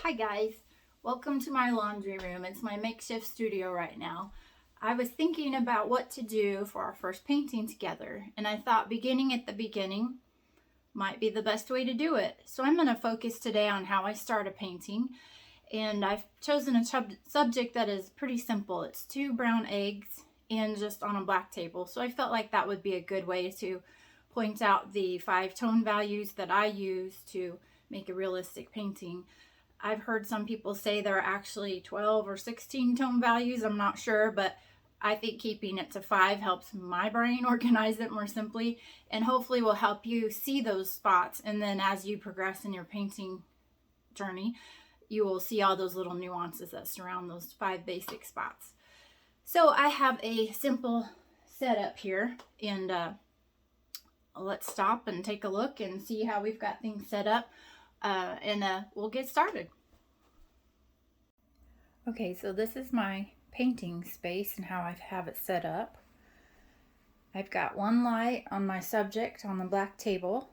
Hi guys, welcome to my laundry room. It's my makeshift studio right now. I was thinking about what to do for our first painting together, and I thought beginning at the beginning might be the best way to do it. So I'm going to focus today on how I start a painting, and I've chosen a subject that is pretty simple. It's 2 brown eggs and just on a black table. So I felt like that would be a good way to point out the 5 tone values that I use to make a realistic painting. I've heard some people say there are actually 12 or 16 tone values. I'm not sure, but I think keeping it to 5 helps my brain organize it more simply, and hopefully will help you see those spots. And then as you progress in your painting journey, you will see all those little nuances that surround those 5 basic spots. So I have a simple setup here, and let's stop and take a look and see how we've got things set up. We'll get started. Okay, so this is my painting space and how I have it set up. I've got one light on my subject on the black table,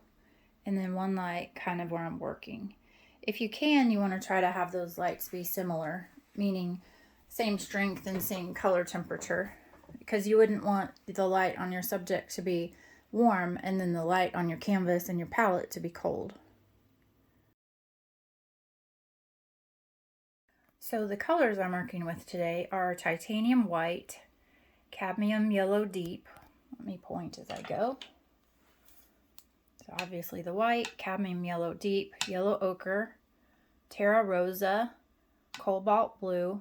and then one light kind of where I'm working. If you can, you want to try to have those lights be similar, meaning same strength and same color temperature, because you wouldn't want the light on your subject to be warm and then the light on your canvas and your palette to be cold. So the colors I'm working with today are titanium white, cadmium yellow deep. Let me point as I go. So obviously the white, cadmium yellow deep, yellow ochre, terra rosa, cobalt blue,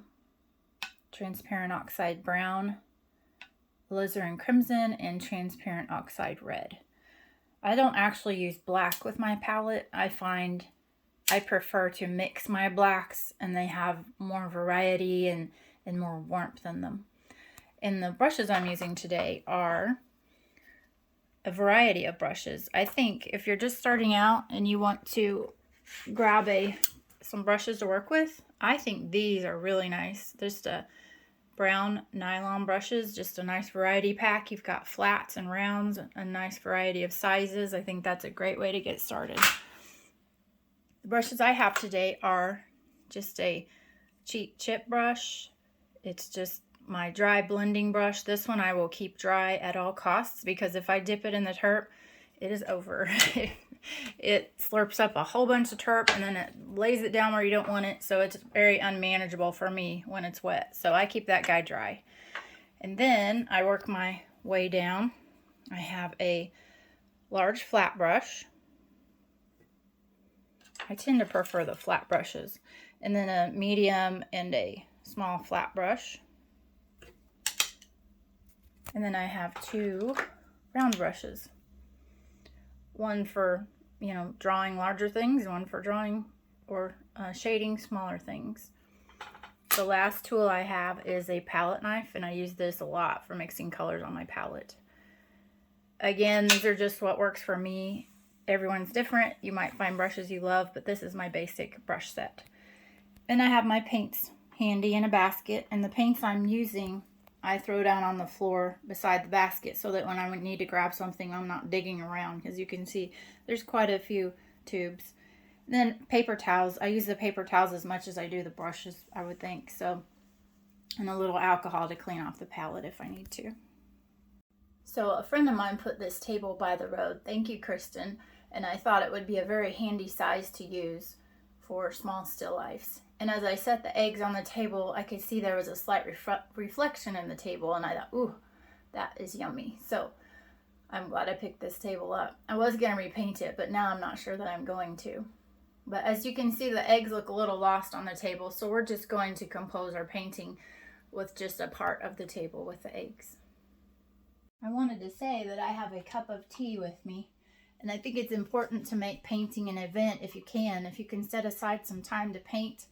transparent oxide brown, alizarin crimson, and transparent oxide red. I don't actually use black with my palette. I find I prefer to mix my blacks, and they have more variety and more warmth in them. And the brushes I'm using today are a variety of brushes. I think if you're just starting out and you want to grab some brushes to work with, I think these are really nice. Just brown nylon brushes, just a nice variety pack. You've got flats and rounds, a nice variety of sizes. I think that's a great way to get started. The brushes I have today are just a cheap chip brush. It's just my dry blending brush. This one I will keep dry at all costs, because if I dip it in the turp, it is over. It slurps up a whole bunch of turp and then it lays it down where you don't want it, so it's very unmanageable for me when it's wet. So I keep that guy dry. And then I work my way down. I have a large flat brush. I tend to prefer the flat brushes. And then a medium and a small flat brush. And then I have 2 round brushes. One for, drawing larger things, one for drawing or shading smaller things. The last tool I have is a palette knife, and I use this a lot for mixing colors on my palette. Again, these are just what works for me. Everyone's different. You might find brushes you love, but this is my basic brush set. And I have my paints handy in a basket, and the paints I'm using I throw down on the floor beside the basket so that when I need to grab something, I'm not digging around, because you can see there's quite a few tubes. And then paper towels. I use the paper towels as much as I do the brushes, I would think. So, and a little alcohol to clean off the palette if I need to. So a friend of mine put this table by the road. Thank you, Kristen. And I thought it would be a very handy size to use for small still lifes. And as I set the eggs on the table, I could see there was a slight reflection in the table, and I thought, ooh, that is yummy. So I'm glad I picked this table up. I was going to repaint it, but now I'm not sure that I'm going to. But as you can see, the eggs look a little lost on the table, so we're just going to compose our painting with just a part of the table with the eggs. I wanted to say that I have a cup of tea with me. And I think it's important to make painting an event if you can. If you can set aside some time to paint,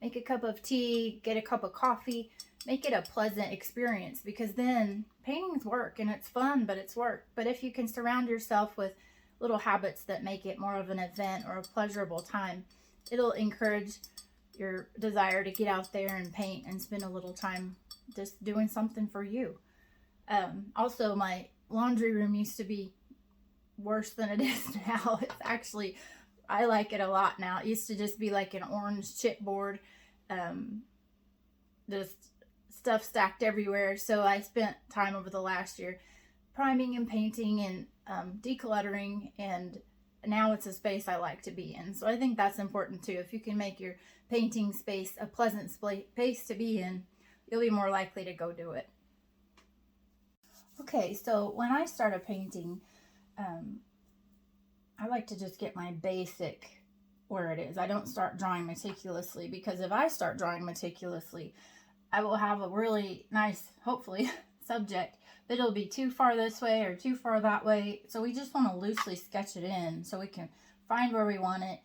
make a cup of tea, get a cup of coffee, make it a pleasant experience, because then painting's work and it's fun, but it's work. But if you can surround yourself with little habits that make it more of an event or a pleasurable time, it'll encourage your desire to get out there and paint and spend a little time just doing something for you. Also, my laundry room used to be worse than it is now. It's actually I like it a lot now. It used to just be like an orange chipboard, just stuff stacked everywhere. So I spent time over the last year priming and painting and decluttering, and now it's a space I like to be in. So I think that's important too. If you can make your painting space a pleasant space to be in, you'll be more likely to go do it. Okay, so when I start a painting, I like to just get my basic where it is. I don't start drawing meticulously, because if I start drawing meticulously, I will have a really nice, hopefully, subject, but it'll be too far this way or too far that way. So we just want to loosely sketch it in so we can find where we want it.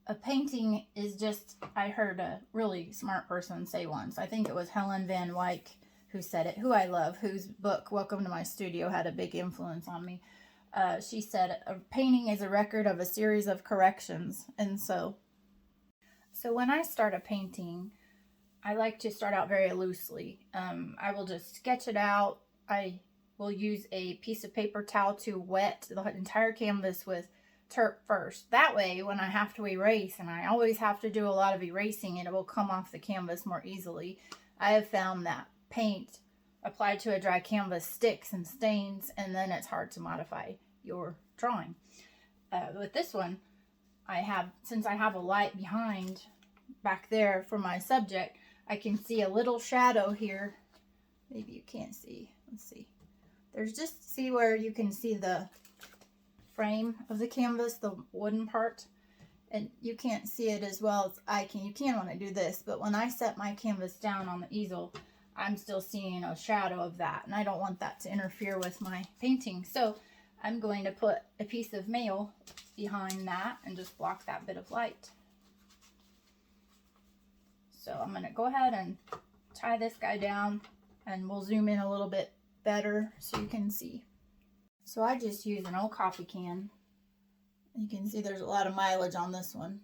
A painting is just, I heard a really smart person say once, I think it was Helen Van Wyck who said it, who I love, whose book, Welcome to My Studio, had a big influence on me. She said, a painting is a record of a series of corrections. And so when I start a painting, I like to start out very loosely. I will just sketch it out. I will use a piece of paper towel to wet the entire canvas with Terp first. That way, when I have to erase, and I always have to do a lot of erasing, it will come off the canvas more easily. I have found that paint applied to a dry canvas sticks and stains, and then it's hard to modify your drawing. With this one, since I have a light behind back there for my subject, I can see a little shadow here. Maybe you can't see. Let's see. There's just, see where you can see the frame of the canvas, the wooden part, and you can't see it as well as I can. You can when I do this, but when I set my canvas down on the easel, I'm still seeing a shadow of that, and I don't want that to interfere with my painting. So I'm going to put a piece of mail behind that and just block that bit of light. So I'm going to go ahead and tie this guy down, and we'll zoom in a little bit better so you can see. So I just use an old coffee can. You can see there's a lot of mileage on this one,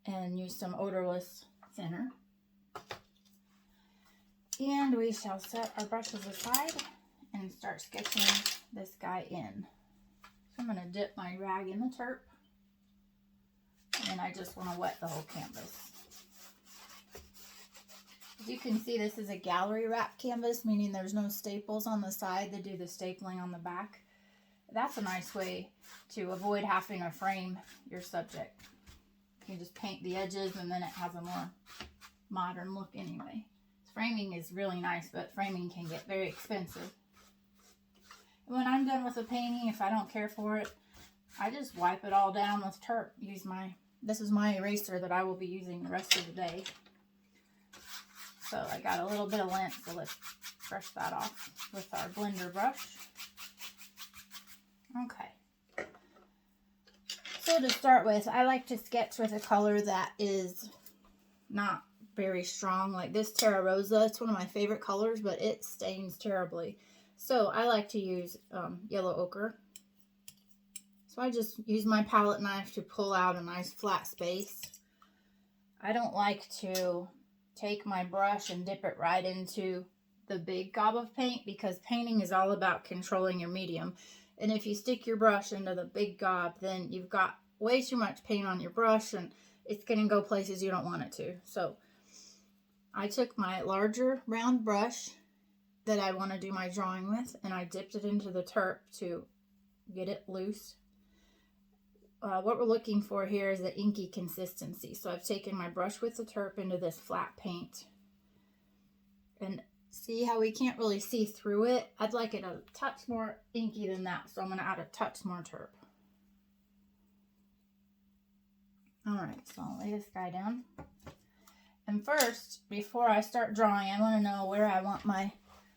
and use some odorless thinner. And we shall set our brushes aside and start sketching this guy in. So I'm going to dip my rag in the Terp, and I just want to wet the whole canvas. As you can see, this is a gallery wrap canvas, meaning there's no staples on the side to do the stapling on the back. That's a nice way to avoid having to frame your subject. You can just paint the edges, and then it has a more modern look anyway. Framing is really nice, but framing can get very expensive. And when I'm done with a painting, if I don't care for it, I just wipe it all down with Terp. This is my eraser that I will be using the rest of the day. So I got a little bit of lint, so let's brush that off with our blender brush. Okay. So to start with, I like to sketch with a color that is not very strong. Like this Terra Rosa, it's one of my favorite colors, but it stains terribly. So I like to use yellow ochre. So I just use my palette knife to pull out a nice flat space. I don't like to take my brush and dip it right into the big gob of paint, because painting is all about controlling your medium. And if you stick your brush into the big gob, then you've got way too much paint on your brush, and it's going to go places you don't want it to. So I took my larger round brush that I want to do my drawing with, and I dipped it into the Terp to get it loose. What we're looking for here is the inky consistency. So I've taken my brush with the Terp into this flat paint. And see how we can't really see through it? I'd like it a touch more inky than that, so I'm going to add a touch more Terp. Alright, so I'll lay this guy down. And first, before I start drawing, I want to know where I want my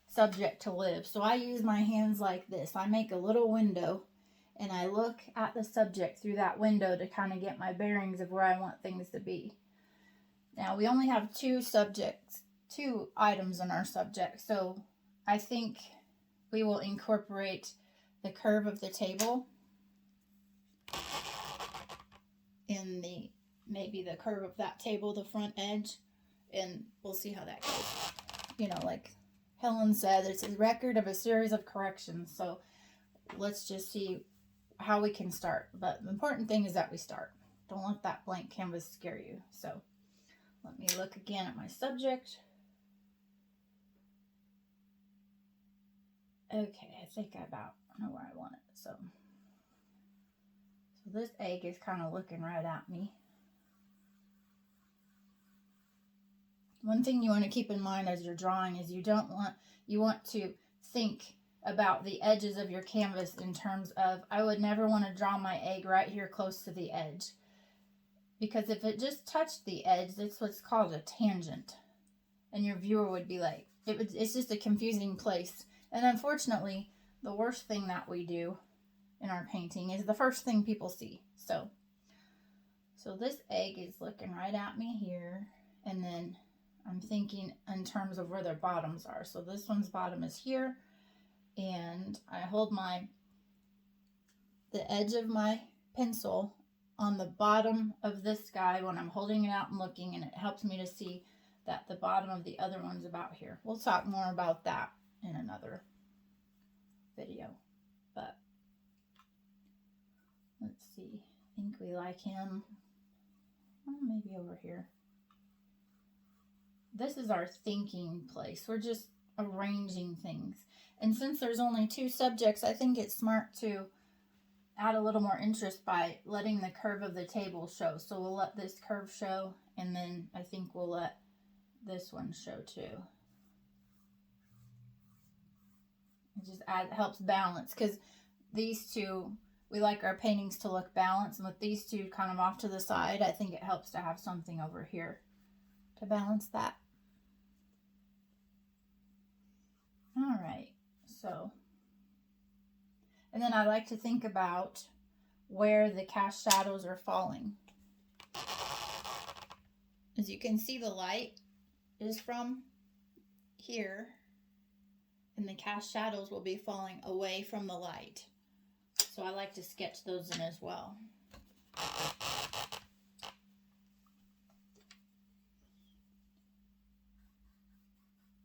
subject to live. So I use my hands like this. I make a little window, and I look at the subject through that window to kind of get my bearings of where I want things to be. Now, we only have two items in our subject, so I think we will incorporate the curve of the table in maybe the curve of that table, the front edge, and we'll see how that goes. You know, like Helen said, it's a record of a series of corrections, so let's just see how we can start. But the important thing is that we start. Don't let that blank canvas scare you. So let me look again at my subject. Okay, I think I about know where I want it. So this egg is kind of looking right at me. One thing you want to keep in mind as you're drawing is you want to think about the edges of your canvas in terms of, I would never want to draw my egg right here close to the edge. Because if it just touched the edge, that's what's called a tangent. And your viewer would be like, it's just a confusing place. And unfortunately, the worst thing that we do in our painting is the first thing people see. So this egg is looking right at me here. And then I'm thinking in terms of where their bottoms are. So this one's bottom is here. And I hold the edge of my pencil on the bottom of this guy when I'm holding it out and looking, and it helps me to see that the bottom of the other one's about here. We'll talk more about that in another video. But let's see. I think we like him. Well, maybe over here. This is our thinking place. We're just arranging things. And since there's only 2 subjects, I think it's smart to add a little more interest by letting the curve of the table show. So we'll let this curve show, and then I think we'll let this one show too. It just helps balance, because these 2, we like our paintings to look balanced, and with these 2 kind of off to the side, I think it helps to have something over here to balance that. All right, so, and then I like to think about where the cast shadows are falling. As you can see, the light is from here, and the cast shadows will be falling away from the light. So I like to sketch those in as well.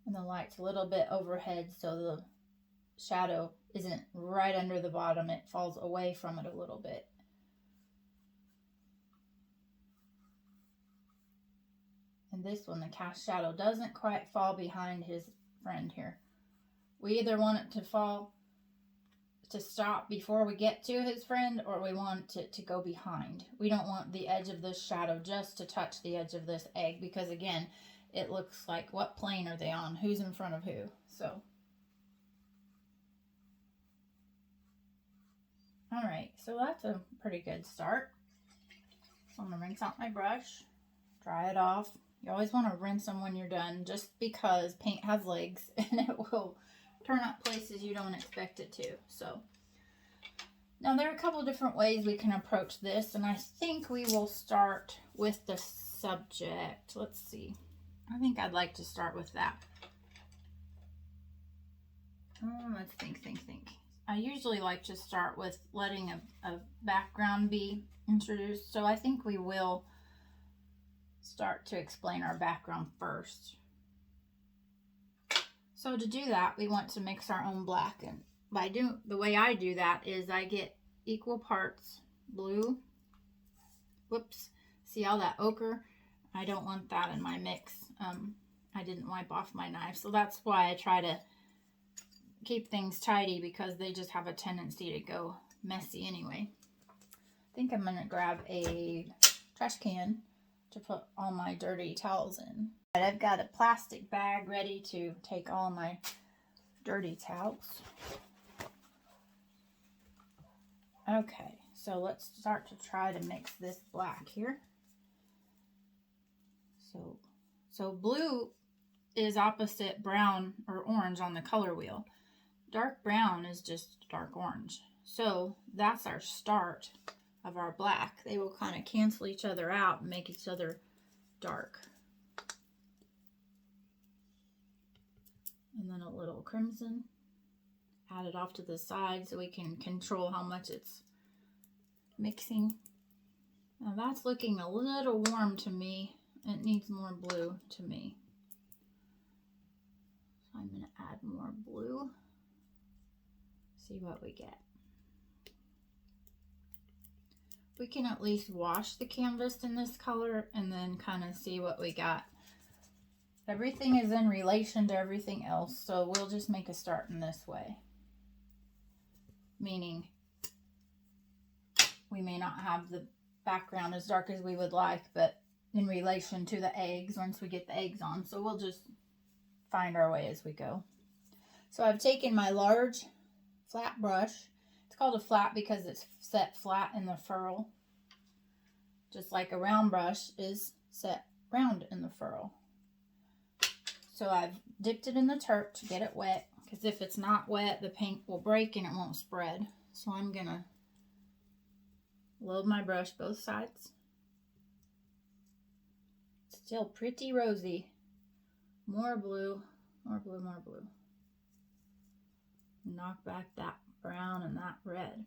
And the light's a little bit overhead, so the shadow isn't right under the bottom. It falls away from it a little bit. And this one, the cast shadow doesn't quite fall behind his friend here. We either want it to fall, to stop before we get to his friend, or we want it to go behind. We don't want the edge of this shadow just to touch the edge of this egg, because again, it looks like, what plane are they on? Who's in front of who? So, all right, so that's a pretty good start. So I'm gonna rinse out my brush, dry it off. You always want to rinse them when you're done, just because paint has legs and it will turn up places you don't expect it to. So now there are a couple different ways we can approach this, and I think we will start with the subject. Let's see. I think I'd like to start with that. Let's think. I usually like to start with letting a background be introduced, so I think we will start to explain our background first. So to do that, we want to mix our own black, and the way I do that is I get equal parts blue. Whoops, see all that ochre? I don't want that in my mix. I didn't wipe off my knife, so that's why I try to keep things tidy, because they just have a tendency to go messy anyway. I think I'm gonna grab a trash can to put all my dirty towels in. I've got a plastic bag ready to take all my dirty towels. Okay, so let's start to try to mix this black here. So blue is opposite brown or orange on the color wheel. Dark brown is just dark orange. So that's our start of our black. They will kind of cancel each other out and make each other dark. And then a little crimson. Add it off to the side so we can control how much it's mixing. Now that's looking a little warm to me. It needs more blue to me. So I'm going to add more blue. See what we get. we can at least wash the canvas in this color and then kind of see what we got. Everything is in relation to everything else, so we'll just make a start in this way. Meaning, we may not have the background as dark as we would like, but in relation to the eggs, once we get the eggs on. So we'll just find our way as we go. So I've taken my large flat brush. It's called a flat because it's set flat in the furrow, just like a round brush is set round in the furrow. So I've dipped it in the turp to get it wet, because if it's not wet, the paint will break and it won't spread. So I'm gonna load my brush both sides. Still pretty rosy. More blue, more blue, more blue. Knock back that brown and that red.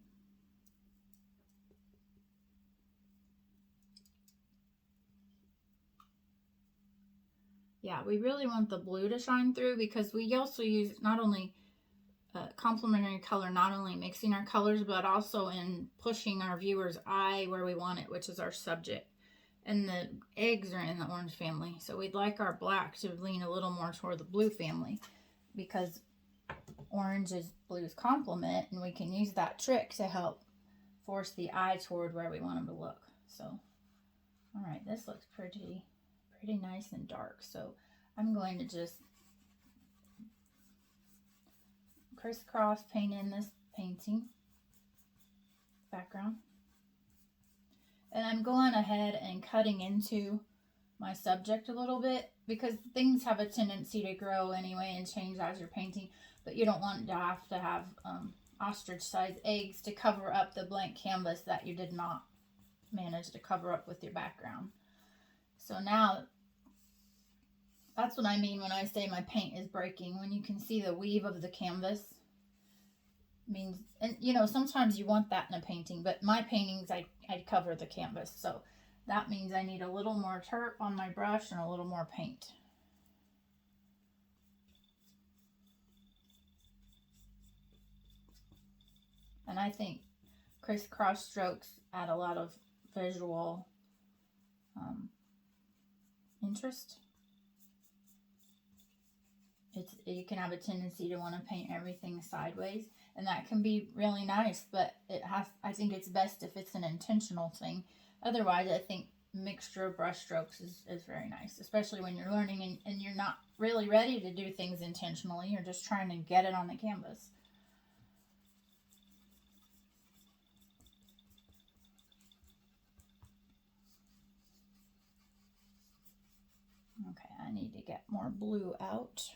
Yeah, we really want the blue to shine through, because we also use not only complementary color, not only mixing our colors, but also in pushing our viewer's eye where we want it, which is our subject. And the eggs are in the orange family, so we'd like our black to lean a little more toward the blue family, because orange is blue's complement, and we can use that trick to help force the eye toward where we want them to look. So, all right, this looks pretty nice and dark. So I'm going to just crisscross paint in this painting background. And I'm going ahead and cutting into my subject a little bit, because things have a tendency to grow anyway and change as you're painting, but you don't want to have ostrich-sized eggs to cover up the blank canvas that you did not manage to cover up with your background. So now, that's what I mean when I say my paint is breaking. When you can see the weave of the canvas, means, and you know, sometimes you want that in a painting, but my paintings, I cover the canvas. So that means I need a little more turp on my brush and a little more paint. And I think crisscross strokes add a lot of visual interest. You can have a tendency to want to paint everything sideways, and that can be really nice, but I think it's best if it's an intentional thing. Otherwise, I think mixture of brush strokes is very nice, especially when you're learning and you're not really ready to do things intentionally. You're just trying to get it on the canvas. Okay, I need to get more blue out.